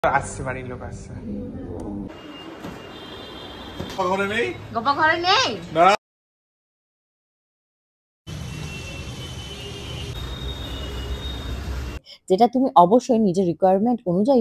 আসছে, বাড়ির লোক আসছে। ঘরে নেই, গোপা ঘরে নেই। যেটা তুমি অবশ্যই নিজের রিকোয়ারমেন্ট অনুযায়ী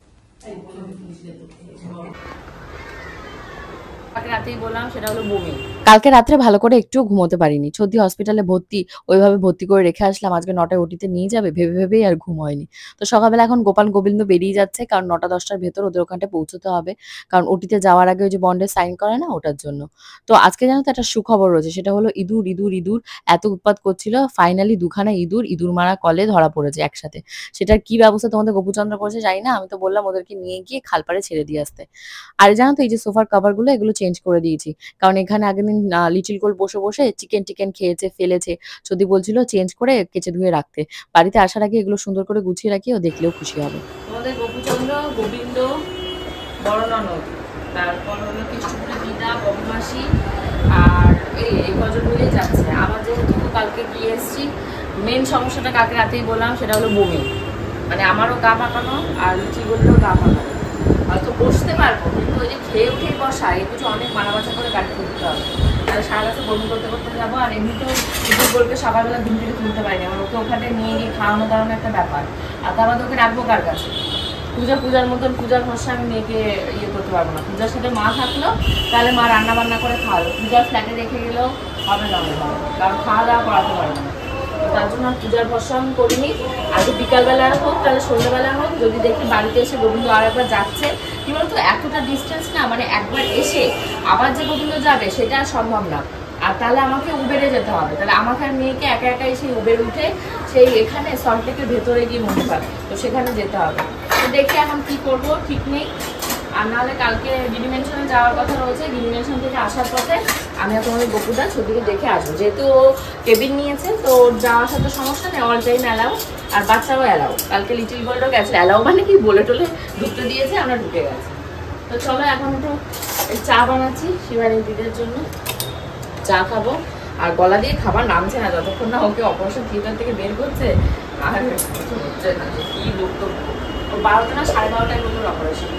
কালকে রাত্রে ভালো করে একটুও ঘুমোতে পারিনি। সত্যি হসপিটালে ভর্তি, ওইভাবে ভর্তি করে রেখে আসলাম। আজকে 9টায় ওটিতে নিয়ে যাবে ভেবে ভেবেই আর ঘুম হয়নি। তো সকালবেলা এখন গোপাল গোবিন্দ বেরিয়ে যাচ্ছে, কারণ 9টা-10টার ভেতর ওদের ওখানটায় পৌঁছতে হবে, কারণ ওটিতে যাওয়ার আগে ওই যে বন্ডে সাইন করে না, ওটার জন্য। তো আজকে জানো তো একটা সুখবর রয়েছে, সেটা হলো ইঁদুর ইঁদুর ইঁদুর এত উৎপাত করছিল, ফাইনালি দুখানা ইঁদুর মারা কলে ধরা পড়েছে একসাথে। সেটার কি ব্যবস্থা তোমাদের গোপুচন্দ্র করেছে জানি না, আমি তো বললাম ওদেরকে নিয়ে গিয়ে খালপাড়ে ছেড়ে দিয়ে আসতে। আর জানো তো এই যে সোফার কভার গুলো এগুলো চেঞ্জ করে দিয়েছি, কারণ এখানে আগের দিন লিটিল গোল্ড বসে বসে চিকেন খেয়েছে, ফেলেছে। যদি বলছিল চেঞ্জ করে কেচে ধুয়ে রাখতে, বাড়িতে আসার আগে এগুলো সুন্দর করে গুছিয়ে রাখি, ও দেখলেও খুশি হবে। আমাদের গোপুচন্দ্র, গোবিন্দ, বড় ননদ, তারপর হলো কৃষ্ণপুরের দিদা, বদমাসি, আর এই কজন মিলে যাচ্ছে। আবার যেহেতু কালকে গিয়ে এসেছি, মেন সমস্যাটা কালকে রাতেই বললাম, সেটা হলো বমি। মানে আমারও গা পাকানো আর লুচি বললেও গা পাকানো। হয়তো বসতে পারবো, কিন্তু ওই যে খেয়ে উঠেই বসা, এই কিছু অনেক মানাবাচা করে গাড়ি তুলতে হবে। তাহলে সারা রাতে বমি করতে করতে যাবো। আর এমনিতেও কিছু বলবে সকালবেলা ঘুম থেকে তুলতে পারিনি, আমার ওকে ওখানে নিয়ে গিয়ে খাওয়ানো দাওয়ানো একটা ব্যাপার। আর তার মধ্যে ওকে রাখবো কার কাছে? পূজার মতন পূজার ভরসা আমি মেয়েকে ইয়ে করতে পারবো না। পূজার সাথে মা থাকলো, তাহলে মা রান্না বান্না করে খাওয়ালো। পূজার ফ্ল্যাটে রেখে গেলেও হবে না, কারণ খাওয়া দাওয়া করাতে পারবো না। তার জন্য পূজার ভরসা আমি করিনি। আগে বিকালবেলা হোক, তাহলে সন্ধ্যাবেলা হোক, যদি দেখি বাড়িতে এসে গোবিন্দ আর একবার যাচ্ছে। কি বলতো, এতটা ডিস্টেন্স না, মানে একবার এসে আবার যে গোবিন্দ যাবে সেটা সম্ভব না। আর তাহলে আমাকে উবেরে যেতে হবে, তাহলে আমাকে আর মেয়েকে একা একাই সেই উবের উঠে সেই এখানে সল্টলেকের ভেতরে গিয়ে মনে পাবে, তো সেখানে যেতে হবে। তো দেখি এখন কি করব ঠিক নেই। আর নাহলে কালকে ডিমেনশনে যাওয়ার কথা রয়েছে, ডিমেনশন থেকে আসার পথে আমি তোমাদের গোপুদা ছবিকে দেখে আসবো। যেহেতু ও কেবিন নিয়েছে, তো যাওয়ার সাথে সমস্যা নেই, অল টাইম অ্যালাউ, আর বাচ্চাও অ্যালাউ। কালকে লিটিল গোল্ডও গেছে, অ্যালাউ মানে কি বলে টলে ঢুকতে দিয়েছে, আমরা ঢুকে গেছি। তো চলো এখন একটু চা বানাচ্ছি শিবানীর দিদের জন্য, চা খাবো। আর গলা দিয়ে খাবার নামছে না যতক্ষণ না ওকে অপারেশন থিয়েটার থেকে বের করছে। আর হচ্ছে না যে কি লোক, তো 12টা না 12:30টায় বললো অপারেশন।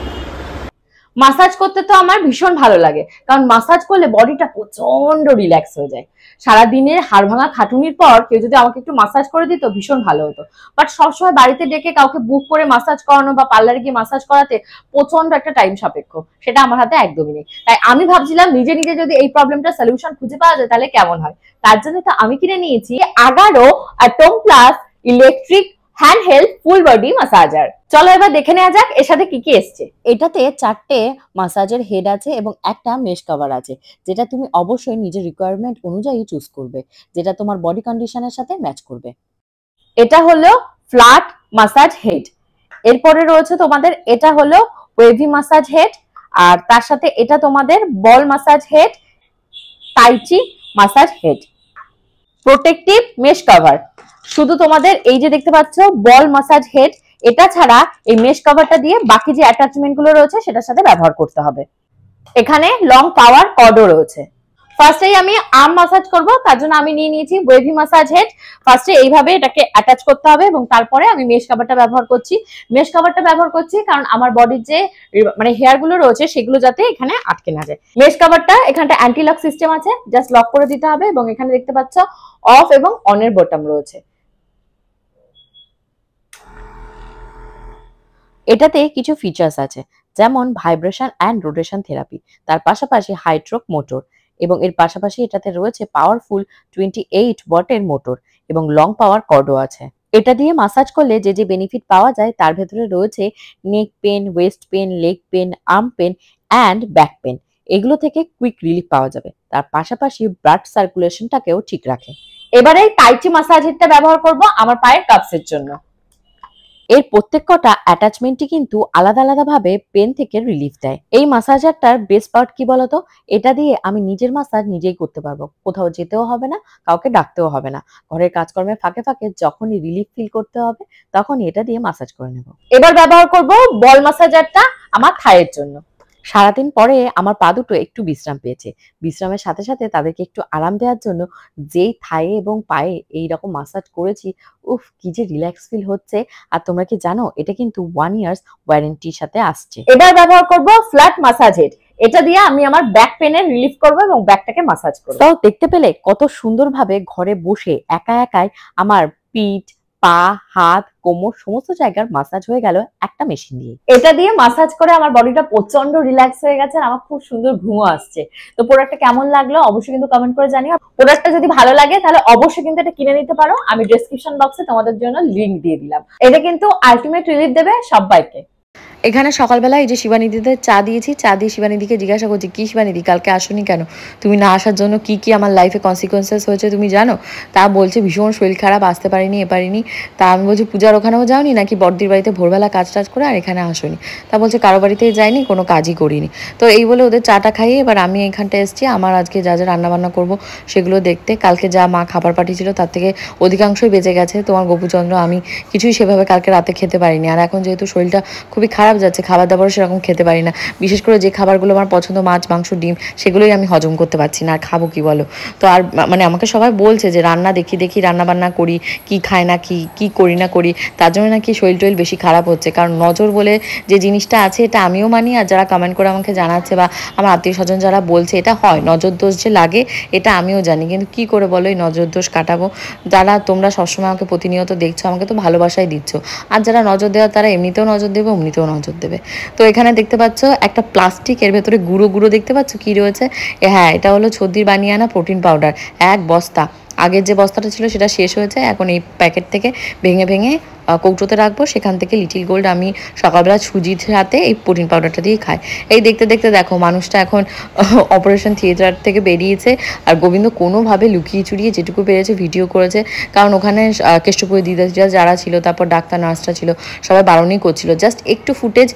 মাসাজ করতে তো আমার ভীষণ ভালো লাগে, কারণ মাসাজ করলে বডিটা প্রচন্ড রিল্যাক্স হয়ে যায়। সারাদিনের হাড় ভাঙা খাটুনির পর কেউ যদি আমাকে একটু মাসাজ করে দিত ভীষণ ভালো হতো। বাট সবসময় বাড়িতে ডেকে কাউকে বুক করে মাসাজ করানো বা পার্লারে গিয়ে মাসাজ করাতে প্রচন্ড একটা টাইম সাপেক্ষ, সেটা আমার হাতে একদমই নেই। তাই আমি ভাবছিলাম নিজে নিজে যদি এই প্রবলেমটা সলিউশন খুঁজে পাওয়া যায় তাহলে কেমন হয়। তার জন্য তো আমি কিনে নিয়েছি Agaro Atom Plus electric hand held full body massager. চলো এবার দেখে নেওয়া যাক এর সাথে কি কি এসছে। এটাতে 4টে মাসাজের হেড আছে এবং একটা মেশ কভার আছে, যেটা তুমি অবশ্যই নিজের রিকোয়ারমেন্ট অনুযায়ী চুজ করবে, যেটা তোমার বডি কন্ডিশনের সাথে ম্যাচ করবে। এটা হলো ফ্ল্যাট মাসাজ হেড। এরপরে রয়েছে তোমাদের এটা হলো ওয়েভি মাসাজ হেড, আর তার সাথে এটা তোমাদের ball massage head, tai chi massage head, protective mesh cover. শুধু তোমাদের এই যে দেখতে পাচ্ছ বল মাসাজ হেড, এটা ছাড়া এই মেশ কভারটা দিয়ে বাকি যে অ্যাটাচমেন্ট গুলো রয়েছে সেটার সাথে ব্যবহার করতে হবে। এখানে লং পাওয়ার কর্ডও রয়েছে। ফার্স্টেই আমি আর্ম মাসাজ করব, তার জন্য আমি নিয়ে নিয়েছি ওয়েভি মাসাজ হেড। ফার্স্টে এইভাবে এটাকে অ্যাটাচ করতে হবে এবং তারপরে আমি মেশ কভারটা ব্যবহার করছি। মেশ কভারটা ব্যবহার করছি কারণ আমার বডির যে মানে হেয়ার গুলো রয়েছে সেগুলো যাতে এখানে আটকে না যায়। মেশ কভারটা এখানটা অ্যান্টি লক সিস্টেম আছে, জাস্ট লক করে দিতে হবে এবং এখানে দেখতে পাচ্ছ অফ এবং অনের বোতাম রয়েছে। এটাতে কিছু ফিচার্স আছে, যেমন ভাইব্রেশন অ্যান্ড রোটেশন থেরাপি, তার পাশাপাশি হাইড্রোক মোটর, এবং এর পাশাপাশি এটাতে রয়েছে পাওয়ারফুল 28 ওয়াটের মোটর এবং লং পাওয়ার কর্ডও আছে। এটা দিয়ে মাসাজ করলে যে যে বেনিফিট পাওয়া যায় তার ভেতরে রয়েছে neck pain, waist pain, leg pain, arm pain and back pain, এগুলো থেকে কুইক রিলিফ পাওয়া যাবে। তার পাশাপাশি ব্লাড সার্কুলেশনটাকেও ঠিক রাখে। এবারে টাইচি মাসাজেরটা ব্যবহার করব আমার পায়ের কাপসের জন্য। এর প্রত্যেক কটা অ্যাটাচমেন্টই কিন্তু আলাদা আলাদা ভাবে পেন থেকে রিলিফ দেয়। এই মাসাজারটার বেস্ট পার্ট কি বলতো, এটা দিয়ে আমি নিজের মাসাজ নিজেই করতে পারবো, কোথাও যেতেও হবে না, কাউকে ডাকতেও হবে না। ঘরের কাজকর্মের ফাঁকে ফাঁকে যখনই রিলিফ ফিল করতে হবে তখনই এটা দিয়ে মাসাজ করে নেব। এবার ব্যবহার করব বল মাসাজারটা আমার থাইয়ের জন্য। সারাদিন পরে আমার পা দুটো একটু বিশ্রাম পেয়েছে। বিশ্রামের সাথে সাথে তাদেরকে একটু আরাম দেওয়ার জন্য যেই থায়ে এবং পায়ে এইরকম মাসাজ করেছি, উফ কি যে রিল্যাক্স ফিল হচ্ছে। আর তোমরা কি জানো এটা কিন্তু 1 ইয়ার্স ওয়ারেন্টির সাথে আসছে। এবার ব্যবহার করব ফ্ল্যাট মাসাজ হেড। এটা দিয়ে আমি আমার ব্যাক পেনের রিলিফ করব এবং ব্যাকটাকে মাসাজ করব। তো দেখতে পেলে কত সুন্দরভাবে ঘরে বসে একা একাই আমার পিঠ, পা, হাত, কোমর সমস্ত জায়গার মাসাজ হয়ে গেল একটা মেশিন দিয়ে। এটা দিয়ে মাসাজ করে আমার বডিটা প্রচন্ড রিল্যাক্স হয়ে গেছে আর আমার খুব সুন্দর ঘুমও আসছে। তো প্রোডাক্টটা কেমন লাগলো অবশ্যই কিন্তু কমেন্ট করে জানিও। প্রোডাক্টটা যদি ভালো লাগে তাহলে অবশ্যই কিন্তু এটা কিনে নিতে পারো। আমি ডেসক্রিপশন বক্সে তোমাদের জন্য লিংক দিয়ে দিলাম। এটা কিন্তু আলটিমেট রিলিফ দেবে সবাইকে। এখানে সকালবেলা এই যে শিবানিদিদের চা দিয়েছি, চা দিয়ে শিবানিদিকে জিজ্ঞাসা করছি, কি শিবানিদি কালকে আসোনি কেন? তুমি না আসার জন্য কি কি আমার লাইফে কনসিকুয়েন্সেস হয়েছে তুমি জানো? তা বলছে ভীষণ শরীর খারাপ, আসতে পারিনি এ পারিনি। তা আমি বলছি পূজার ওখানেও যাওনি নাকি বড়দির বাড়িতে ভোরবেলা কাজ টাজ করে আর এখানে আসোনি? তা বলছে কারো বাড়িতেই যাইনি, কোনো কাজই করিনি। তো এই বলে ওদের চাটা খাইয়ে এবার আমি এইখানটা এসেছি আমার আজকে যা যা রান্নাবান্না করবো সেগুলো দেখতে। কালকে যা মা খাবার পাঠিয়েছিল তার থেকে অধিকাংশই বেঁচে গেছে তোমার গোপুচন্দ্র। আমি কিছুই সেভাবে কালকে রাতে খেতে পারিনি। আর এখন যেহেতু শরীরটা খুবই খারাপ যাচ্ছে, খাবার দাবারও সেরকম খেতে পারি না। বিশেষ করে যে খাবারগুলো আমার পছন্দ, মাছ, মাংস, ডিম, সেগুলোই আমি হজম করতে পারছি না। আর খাবো কি বলো? তো আর মানে আমাকে সবাই বলছে যে রান্না দেখি দেখি রান্না বান্না করি, কি খায় না কি করি না করি, তার জন্য নাকি শরীর টরীর বেশি খারাপ হচ্ছে। কারণ নজর বলে যে জিনিসটা আছে এটা আমিও মানি, আর যারা কমেন্ট করে আমাকে জানাচ্ছে বা আমার আত্মীয় স্বজন যারা বলছে এটা হয়, নজর দোষ যে লাগে এটা আমিও জানি। কিন্তু কি করে বলো এই নজর দোষ কাটাবো? যারা তোমরা সবসময় আমাকে প্রতিনিয়ত দেখছো, আমাকে তো ভালোবাসাই দিচ্ছ, আর যারা নজর দেওয়া তারা এমনিতেও নজর দেবে, অমনিতেও নজর দেবে। তো এখানে দেখতে পাচ্ছ একটা প্লাস্টিক, এর ভেতরে গুঁড়ো গুঁড়ো দেখতে পাচ্ছ কি রয়েছে? হ্যাঁ, এটা হলো ছদ্দির বানিয়ে আনা প্রোটিন পাউডার, 1 বস্তা। আগের যে বস্তাটা ছিল সেটা শেষ হয়েছে, এখন এই প্যাকেট থেকে ভেঙে ভেঙে কৌটোতে রাখবো। সেখান থেকে লিটিল গোল্ড আমি সকালবেলা সুজির সাথে এই প্রোটিন পাউডারটা দিয়ে খাই। এই দেখতে দেখতে দেখো মানুষটা এখন অপারেশন থিয়েটার থেকে বেরিয়েছে, আর গোবিন্দ কোনোভাবে লুকিয়ে চুরিয়ে যেটুকু পেরেছে ভিডিও করেছে। কারণ ওখানে কেষ্টপুরের দিদিরা যারা ছিল, তারপর ডাক্তার নার্সরা ছিল, সবাই বারণই করছিল। জাস্ট একটু ফুটেজ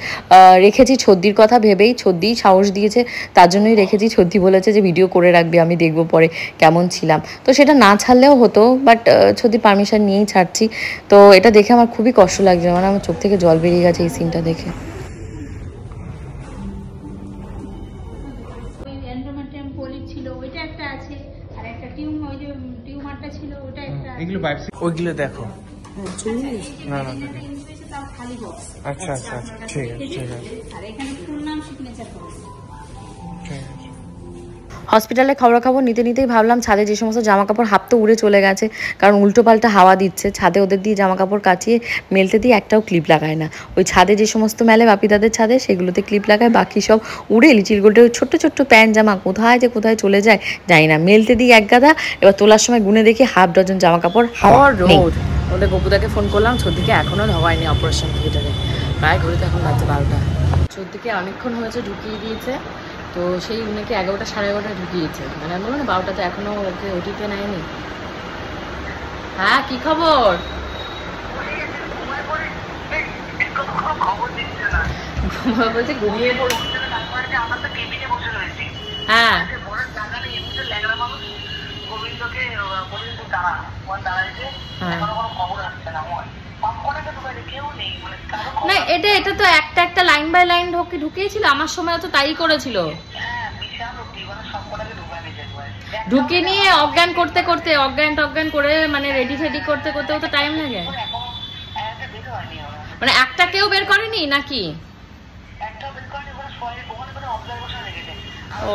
রেখেছি ছদ্দির কথা ভেবেই, ছদ্দি সাহস দিয়েছে তার জন্যই রেখেছি। ছদ্দি বলেছে যে ভিডিও করে রাখবি, আমি দেখবো পরে কেমন ছিলাম। তো সেটা না ছাড়লেও হতো, বাট ছদ্দি পারমিশন নিয়েই ছাড়ছি। তো এটা দেখে আমার খুবই কষ্ট লাগছে, মানে আমার চোখ থেকে জল বেরিয়ে গেছে এই সিনটা দেখে। ওইগুলো দেখো। না না আচ্ছা আচ্ছা আচ্ছা ঠিক আছে ঠিক আছে। হসপিটালে খবরাখবর নিতে নিতেই ভাবলাম ছাদে যে সমস্ত জামা কাপড় হাফ তো উড়ে চলে গেছে, কারণ উল্টো পাল্টা হাওয়া দিচ্ছে। ছাদে ওদের দিয়ে জামা কাপড় কাচিয়ে মেলতে দিয়ে একটাও ক্লিপ লাগায় না। ওই ছাদে যে সমস্ত মেলে বাপিদাদের ছাদে সেগুলোতে ক্লিপ লাগায়, বাকি সব উড়ে লিটিল গোল্ডের ছোট্ট ছোট্ট প্যান্ট জামা কোথায় যে কোথায় চলে যায় জানি না। মেলতে দিয়ে এক গাদা, এবার তোলার সময় গুনে দেখি হাফ ডজন জামা কাপড় হাওয়ার রোড। ওদের গপুদাকে ফোন করলাম, ছদ্দিকে এখনো হয়নি অপারেশন থিয়েটারে, প্রায় ঘড়িতে এখন বাজছে 12টা। ছদ্দিকে অনেকক্ষণ হয়েছে ঢুকিয়ে দিয়েছে, তো সেই উনাকে 11টা সাড়ে 11টায় ঢুকিয়েছে। মানে আমি বললাম না 12টাতে এখনো ওকে ওটিতে নেয়নি। হ্যাঁ কি খবর? বলছে ঘুমিয়ে পড়ছে। হ্যাঁ না, এটা তো একটা লাইন বাই লাইন ঢুকিয়েছিল। আমার সময় তো তাই করেছিল, ঢুকে নিয়ে অজ্ঞান করতে করতে অজ্ঞান করে মানে রেডি ফেডি করতে করতে তো টাইম লাগে। মানে একটা কেউ বের করেনি নাকি? ও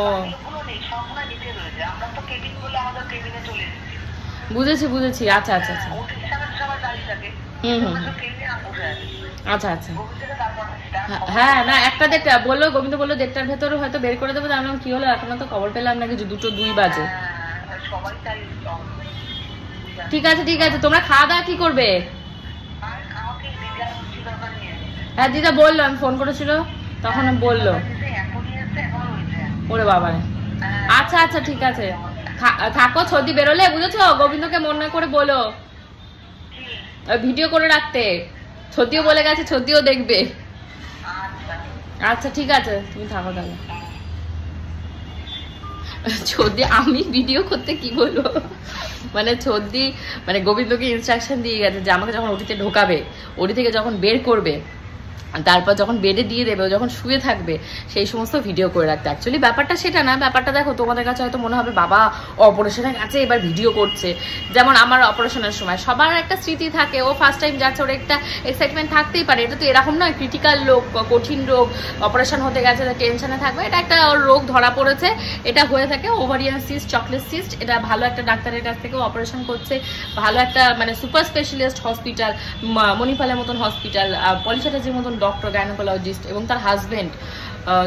বুঝেছি। আচ্ছা আচ্ছা আচ্ছা আচ্ছা আচ্ছা। হ্যাঁ না, একটা 1:30 বললো, গোবিন্দ বললো 1:30টার ভেতরে হয়তো বের করে দেবো। জানলাম কি হলো, এখনো তো খবর পেলাম নাকি 2 বাজে। ঠিক আছে তোমরা খাওয়া দাওয়া কি করবে? হ্যাঁ দিদা বললো, আমি ফোন করেছিল তখন বললো। ওরে বাবা, আচ্ছা ঠিক আছে থাকো। ছদ্দি বেরোলে বুঝেছো, গোবিন্দকে মনে করে বলো ভিডিও করে রাখতে। ছদ্দিও বলে গেছে, ছদ্দিও দেখবে। আচ্ছা ঠিক আছে, তুমি থাকো তাহলে। ছদ্দি আমি ভিডিও করতে কি বলবো, মানে ছদ্দি মানে গোবিন্দকে ইনস্ট্রাকশন দিয়ে গেছে যে আমাকে যখন ওটিতে ঢোকাবে, ওটি থেকে যখন বের করবে তারপর যখন বেডে দিয়ে দেবে, ও যখন শুয়ে থাকবে সেই সমস্ত ভিডিও করে রাখতে। অ্যাকচুয়ালি ব্যাপারটা সেটা না, ব্যাপারটা দেখো তোমাদের কাছে হয়তো মনে হবে বাবা অপারেশনের কাছে এবার ভিডিও করছে। যেমন আমার অপারেশনের সময় সবার একটা স্মৃতি থাকে, ও ফার্স্ট টাইম যাচ্ছে, ওর একটা এক্সাইটমেন্ট থাকতেই পারে। এটা তো এরকম নয় ক্রিটিক্যাল রোগ, কঠিন রোগ, অপারেশন হতে গেছে, টেনশনে থাকবে। এটা একটা রোগ ধরা পড়েছে, এটা হয়ে থাকে ওভারিয়ান সিস্ট, চকলেট সিস্ট। এটা ভালো একটা ডাক্তারের কাছ থেকে অপারেশন করছে, ভালো একটা মানে সুপার স্পেশালিস্ট হসপিটাল, মণিপালের মতন হসপিটাল, পলিসাটাজির মতন ডক্টর, গাইনোকোলজিস্ট এবং তার হাজবেন্ড,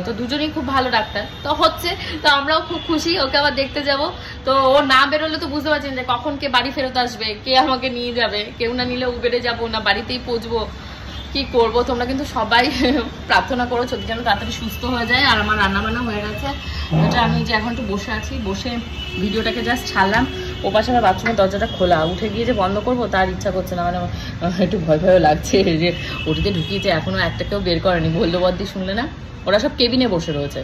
তো দুজনেই খুব ভালো ডাক্তার। তো হচ্ছে, তো আমরাও খুব খুশি, ওকে আবার দেখতে যাব। তো ও না বেরোলে তো বুঝতে পারছেন যে কখন কে বাড়ি ফেরত আসবে, কে আমাকে নিয়ে যাবে, কেউ না নিলে উবেরে যাবো না বাড়িতেই পৌঁছবো, কি করবো। তোমরা কিন্তু সবাই প্রার্থনা করো যদি যেন তাড়াতাড়ি সুস্থ হয়ে যায়। আর আমার রান্নাবান্না হয়ে গেছে, এটা আমি যে এখন একটু বসে আছি, বসে ভিডিওটাকে জাস্ট ছাড়লাম। ও পাশে আমার বাথরুমের দরজাটা খোলা, উঠে গিয়ে যে বন্ধ করবো তার ইচ্ছা করছে না, মানে একটু ভয় ভয়ও লাগছে যে ওটিতে ঢুকিয়েছে, এখনো একটা কেউ বের করেনি। বললো বদ্দি শুনলে না, ওরা সব কেবিনে বসে রয়েছে,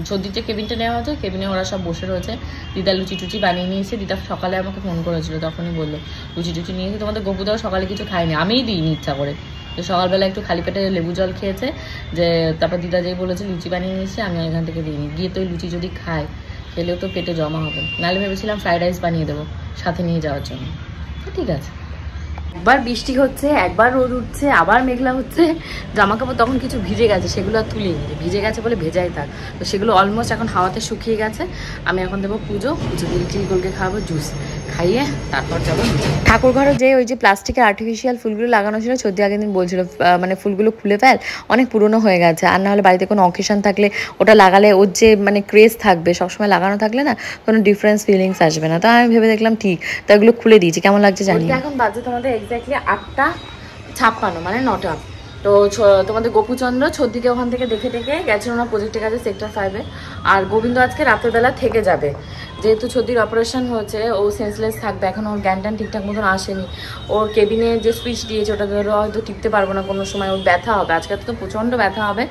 সর্দির যে কেবিনটা নেওয়া হয়েছে কেবিনে ওরা সব বসে রয়েছে। দিদা লুচি টুচি বানিয়ে নিয়েছে, দিদা সকালে আমাকে ফোন করেছিল, তখনই বললো লুচি টুচি নিয়েছে। তোমাদের গপুদাও সকালে কিছু খায়নি, আমিই দিইনি ইচ্ছা করে। তো সকালবেলা একটু খালি পেটে লেবু জল খেয়েছে, যে তারপর দিদা যেই বলেছে লুচি বানিয়ে নিয়েছে, আমি এখান থেকে দিইনি। গিয়ে তো ওই লুচি যদি খায় খেলেও তো পেটে জমা হবে, নাহলে ভেবেছিলাম ফ্রাইড রাইস বানিয়ে দেবো সাথে নিয়ে যাওয়ার জন্য। ঠিক আছে, একবার বৃষ্টি হচ্ছে, একবার রোদ উঠছে, আবার মেঘলা হচ্ছে। জামা কাপড় তখন কিছু ভিজে গেছে, সেগুলো আর তুলিনি, ভিজে গেছে বলে ভেজাই থাক। তো সেগুলো অলমোস্ট এখন হাওয়াতে শুকিয়ে গেছে। আমি এখন দেবো পুজো দিয়ে লিটিল গোলকে খাওয়াবো জুস, খাইয়ে তারপর যাবো ঠাকুর ঘরে। যে ওই যে প্লাস্টিকের আর্টিফিশিয়াল ফুলগুলো লাগানো ছিল, সর্দি আগের দিন বলছিল মানে ফুলগুলো খুলে ফেল, অনেক পুরনো হয়ে গেছে। আর না হলে বাড়িতে কোনো অকেশন থাকলে ওটা লাগালে ওর যে মানে ক্রেজ থাকবে, সবসময় লাগানো থাকলে না কোনো ডিফারেন্স ফিলিংস আসবে না। তো আমি ভেবে দেখলাম ঠিক, তো এগুলো খুলে দিয়েছি, কেমন লাগছে জানি। এখন বাজে তোমাদের এক্স্যাক্টলি 8:56, মানে 9টা। তো তোমাদের গোপুচন্দ্র ছদ্দিকে ওখান থেকে দেখে গেছিল না প্রজেক্টের কাছে সেক্টর 5-এ। আর গোবিন্দ আজকে রাতের বেলা থেকে যাবে, যেহেতু ছদ্দির অপারেশন হয়েছে, ও সেন্সলেস থাকবে। এখন ওর জ্ঞান ঠিকঠাক মতন আসেনি। ওর কেবিনে যে সুইচ দিয়েছে ওটা হয়তো টিপতে পারবো না কোনো সময়, ওর ব্যথা হবে। আজকে তো প্রচণ্ড ব্যথা হবে।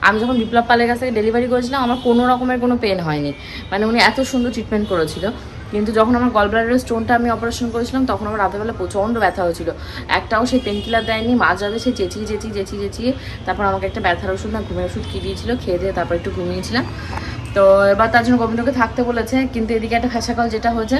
আমি যখন বিপ্লব পালের কাছ থেকে ডেলিভারি করেছিলাম আমার কোনো রকমের কোনো পেন হয়নি, মানে উনি এত সুন্দর ট্রিটমেন্ট করেছিল। কিন্তু যখন আমার গলব্লাডারের স্টোনটা আমি অপারেশন করেছিলাম তখন আমার রাতেরবেলা প্রচণ্ড ব্যথা হয়েছিল। একটাও সেই পেন কিলার দেয়নি, মাঝরাতে সে চেঁচিয়ে তারপর আমাকে একটা ব্যথার ওষুধ না ঘুমের ওষুধ কি দিয়েছিল, খেয়ে দিয়ে তারপর একটু ঘুমিয়েছিলাম। তো এবার তার জন্য গোবিন্দকে থাকতে বলেছে। কিন্তু এদিকে একটা ফ্যাসাকাল যেটা হয়েছে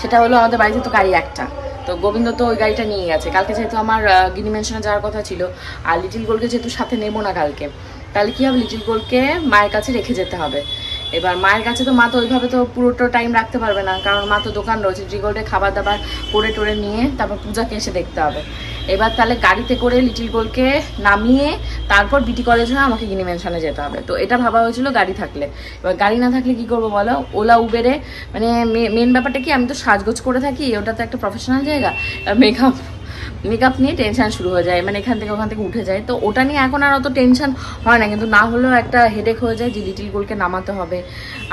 সেটা হলো আমাদের বাড়িতে তো গাড়ি একটা, তো গোবিন্দ তো ওই গাড়িটা নিয়ে গেছে। কালকে যেহেতু আমার গিনি মেনশনে যাওয়ার কথা ছিল, আর লিটিল গোলকে যেহেতু সাথে নেবো না কালকে, তাহলে কী হবে, লিটিল গোলকে মায়ের কাছে রেখে যেতে হবে। এবার মায়ের কাছে তো মা তো ওইভাবে তো পুরোটা টাইম রাখতে পারবে না, কারণ মা তো দোকান রয়েছে। লিটিল গোলকে খাবার দাবার করে টোরে নিয়ে তারপর পূজাকে এসে দেখতে হবে। এবার তাহলে গাড়িতে করে লিটিল গোলকে নামিয়ে তারপর বিটি কলেজ হয়ে আমাকে গিনি মেনশনে যেতে হবে। তো এটা ভাবা হয়েছিল গাড়ি থাকলে। এবার গাড়ি না থাকলে কি করবো বলো, ওলা উবেরে, মানে মেন ব্যাপারটা কি, আমি তো সাজগোজ করে থাকি, ওটা তো একটা প্রফেশনাল জায়গা, মেকআপ নিয়ে টেনশন শুরু হয়ে যায়, মানে এখান থেকে ওখান থেকে উঠে যায়। তো ওটা নিয়ে এখন আর অত টেনশন হয় না, কিন্তু না হলেও একটা হেডেক হয়ে যায় যে লিটিল গোলকে নামাতে হবে,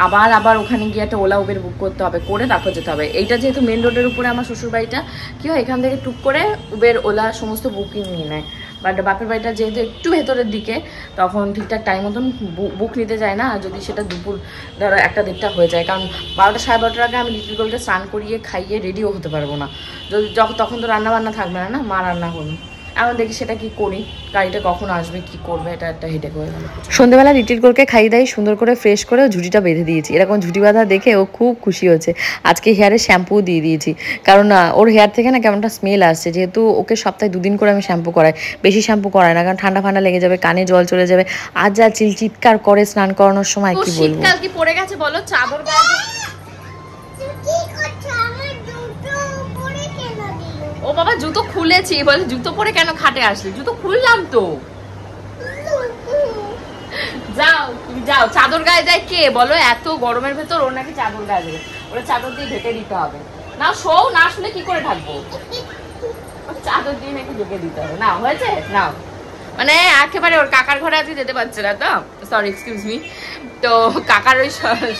আবার ওখানে গিয়ে একটা ওলা উবের বুক করতে হবে, করে তারপর যেতে হবে। এইটা যেহেতু মেন রোডের উপরে আমার শ্বশুরবাড়িটা, কী হয় এখান থেকে টুক করে উবের ওলা সমস্ত বুকিং নিয়ে নেয়। বাট বাপের বাড়িটা যেহেতু একটু ভেতরের দিকে, তখন ঠিকঠাক টাইম মতন বুক নিতে যায় না। আর যদি সেটা দুপুর ধরো 1-1:30 হয়ে যায়, কারণ 12টা 12:30 আগে আমি লিটিল গোলকে স্নান করিয়ে খাইয়ে রেডিও হতে পারবো না। যদি তখন তো রান্নাবান্না থাকবে না, মা রান্না করবে। এখন দেখি সেটা কি করি, গাড়িটা কখন আসবে, কি করবে, এটা একটা হেডেক হয়ে গেল। সন্ধ্যেবেলা লিটিল গোলকে খাইয়ে দেয়, সুন্দর করে ফ্রেশ করে ঝুঁটিটা বেঁধে দিয়েছি। এরকম ঝুঁটি বাঁধা দেখে ও খুব খুশি হয়েছে। আজকে হেয়ারে শ্যাম্পু দিয়ে দিয়েছি, কারণ ওর হেয়ার থেকে না কেমনটা স্মেল আসছে। যেহেতু ওকে সপ্তাহে 2 দিন করে আমি শ্যাম্পু করাই, বেশি শ্যাম্পু করাই না, কারণ ঠান্ডা ফান্ডা লেগে যাবে, কানে জল চলে যাবে। আর যা চিৎকার করে স্নান করানোর সময়, কি বলবো। শীতকাল কি পড়ে গেছে বলো, চাদর গায়ে। ও বাবা জুতো খুলেছি, বলে জুতো পরে কেন খাটে আসলি, জুতো খুললাম তো। যাও চাদর গায়ে দেয় কে বলো, এত গরমের ভেতর ওর নাকি চাদর গায়ে দেবে, ওরা চাদর দিয়ে ঢেকে দিতে হবে। না শো না শুনে কি করে থাকবো, চাদর দিয়ে নাকি ঢেকে দিতে হবে। না হয়েছে না, মানে একেবারে ওর কাকার ঘরে আজকে যেতে পারছে না, তো সরি এক্সকিউজ মি। তো কাকার ওই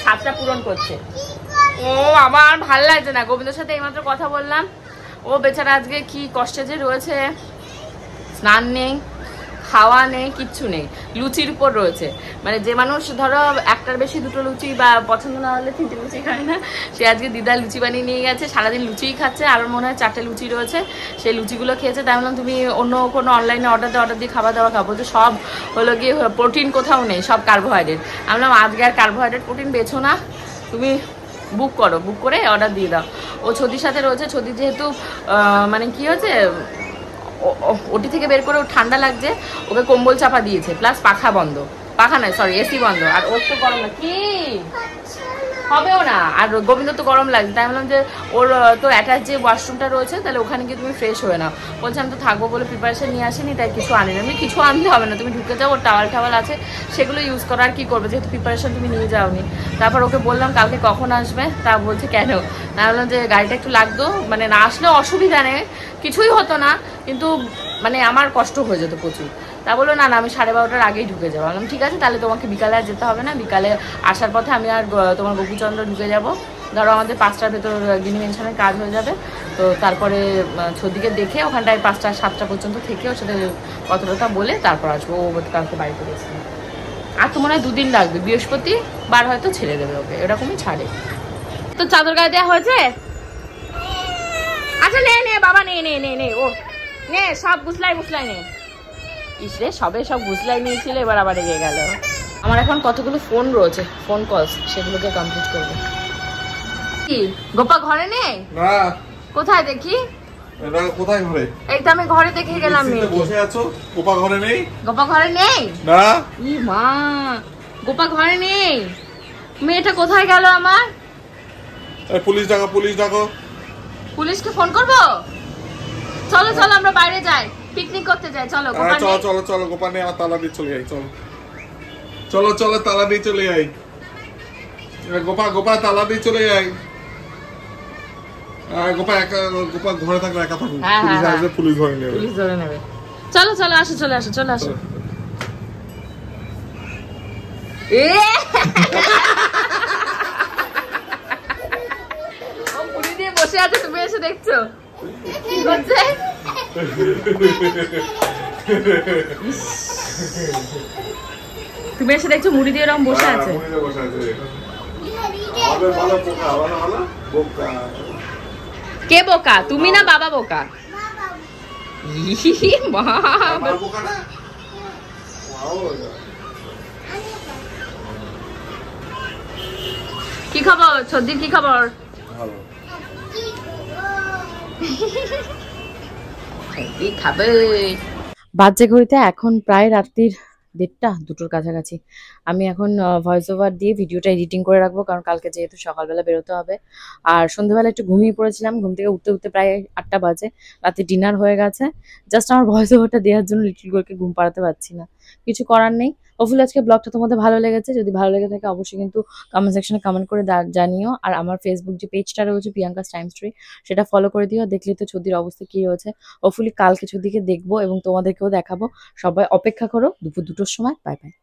স্বাদটা পূরণ করছে। ও আমার ভাল লাগছে না, গোবিন্দর সাথে এইমাত্র কথা বললাম, ও বেচারা আজকে কি কষ্টে যে রয়েছে, স্নান নেই, খাওয়া নেই, কিচ্ছু নেই, লুচির উপর রয়েছে। মানে যে মানুষ ধরো একটার বেশি দুটো লুচি বা পছন্দ না হলে 3টে লুচি খায় না, সে আজকে দিদা লুচি বানিয়ে নিয়ে গেছে, সারাদিন লুচিই খাচ্ছে। আর মনে হয় 4টে লুচি রয়েছে, সেই লুচিগুলো খেয়েছে। তাই বললাম তুমি অন্য কোনো অনলাইনে অর্ডার দিয়ে খাবার দাবার খাবো, তো সব হলো গিয়ে প্রোটিন কোথাও নেই, সব কার্বোহাইড্রেট। আমি বললাম আজকে আর কার্বোহাইড্রেট প্রোটিন বেছো না, তুমি বুক করো, বুক করে অর্ডার দিয়ে দাও। ও ছদির সাথে রয়েছে, ছদি যেহেতু মানে কি হয়েছে, ওটি থেকে বের করে ওর ঠান্ডা লাগছে, ওকে কম্বল চাপা দিয়েছে, প্লাস পাখা বন্ধ, পাখা নয় সরি এসি বন্ধ, আর ওর তো গরম না, কি হবেও না। আর গোবিন্দ তো গরম লাগছে, তাই বললাম যে ওর তো অ্যাটাচ যে ওয়াশরুমটা রয়েছে, তাহলে ওখানে গিয়ে তুমি ফ্রেশ হয়ে নাও। বলছে আমি তো থাকবো বলে প্রিপারেশন নিয়ে আসিনি, তাই কিছু আনিনি। আমি কিছু আনতে হবে না, তুমি ঢুকে যাও, ওর টাওয়াল আছে সেগুলো ইউজ করো, আর কি করবে, যেহেতু প্রিপারেশন তুমি নিয়ে যাওনি। তারপর ওকে বললাম কালকে কখন আসবে, তা বলছে কেন, না বললাম যে গাড়িটা একটু লাগতো, মানে না আসলেও অসুবিধা নেই, কিছুই হতো না, কিন্তু মানে আমার কষ্ট হয়ে যেত প্রচুর। তা বললো না না আমি 12:30টার আগেই ঢুকে যাবো। বললাম ঠিক আছে, তাহলে তোমাকে বিকালে আর যেতে হবে না, বিকালে আসার পথে আমি আর তোমার গোপীচন্দ্র ঢুকে যাব। ধরো আমাদের 5টার ভেতর গিনি মেনশনের কাজ হয়ে যাবে, তো তারপরে ছদিকে দেখে ওখানটায় 5টা 7টা পর্যন্ত থেকে ওর সাথে কথা বলে তারপর আসবো। ও কালকে বাড়িতে গেছে, আর তো মনে হয় 2 দিন লাগবে, বৃহস্পতিবার হয়তো ছেড়ে দেবে ওকে, এরকমই ছাড়ে। তো চাদর গায়ে দেওয়া হয়েছে? আচ্ছা নে নে বাবা, নে নে নে নে ও নে, সব গুছলাই নে। ইসরে সবে সব গুছলাই নিয়েছিল, এবার আবার এগিয়ে গেল। আমার এখন কতগুলো ফোন রয়েছে, ফোন কলস, সেগুলোকে কমপ্লিট করবো। কি গোপা ঘরে নেই? না। কোথায় দেখি? এটা কোথায় ঘরে? এই তো আমি ঘরে দেখে গেলাম। বসে আছো, গোপা ঘরে নেই? গোপা ঘরে নেই? না। ই মা, গোপা ঘরে নেই, মেয়েটা কোথায় গেল আমার? পুলিশ ডাকো, পুলিশ ডাকো। পুলিশকে ফোন করবো? চলো চলো আমরা বাইরে যাই, পিকনিক করতে যাই, চলো। চলো চলো চলো, গোপা নিয়ে আমার তালা দিয়ে চলে যাই, চলো চলো চলো, তালা দিয়ে চলে যাই। গোপা গোপা তালা দিয়ে চলে যাই। গোপা একা, গোপা ঘরে থাকলে একা থাকুক, পুলিশ আসবে, পুলিশ ধরে নেবে, পুলিশ ধরে নেবে। চলো চলো আসো, চলে আসো, চলে আসো। ও পুলি দিয়ে বসে আছে, তুমি এসে দেখছো কি করছে? তুমি এসে দেখছো মুড়ি দিয়ে এরকম বসে আছে। কে বোকা, তুমি না বাবা বোকা? কি খবর সর্দির, কি খবর? খাবে। বাজে ঘড়িতে এখন প্রায় রাত্রির 1:30 2টোর কাছাকাছি। আমি এখন ভয়েস ওভার দিয়ে ভিডিওটা এডিটিং করে রাখবো, কারণ কালকে যেহেতু সকালবেলা বেরোতে হবে। আর সন্ধ্যেবেলা একটু ঘুমিয়ে পড়েছিলাম, ঘুম থেকে উঠতে উঠতে প্রায় 8টা বাজে, রাতে ডিনার হয়ে গেছে। জাস্ট আমার ভয়েস ওভারটা দেওয়ার জন্য লিটল গোলকে ঘুম পাড়াতে পারছি না, কিছু করার নেই। হোপফুলি আজকে ব্লগটা তোমাদের ভালো লেগেছে, যদি ভালো লেগে থাকে অবশ্যই কিন্তু কমেন্ট সেকশনে কমেন্ট করে জানিও। আর আমার ফেসবুক যে পেজটা রয়েছে প্রিয়াঙ্কাস টাইম স্টোরি, সেটা ফলো করে দিও, দেখলে তো ছদির অবস্থা কি রয়েছে। হোপফুলি কালকে ছদিকে দেখবো এবং তোমাদেরকেও দেখাবো। সবাই অপেক্ষা করো দুপুর 2টোর সময়। Bye bye.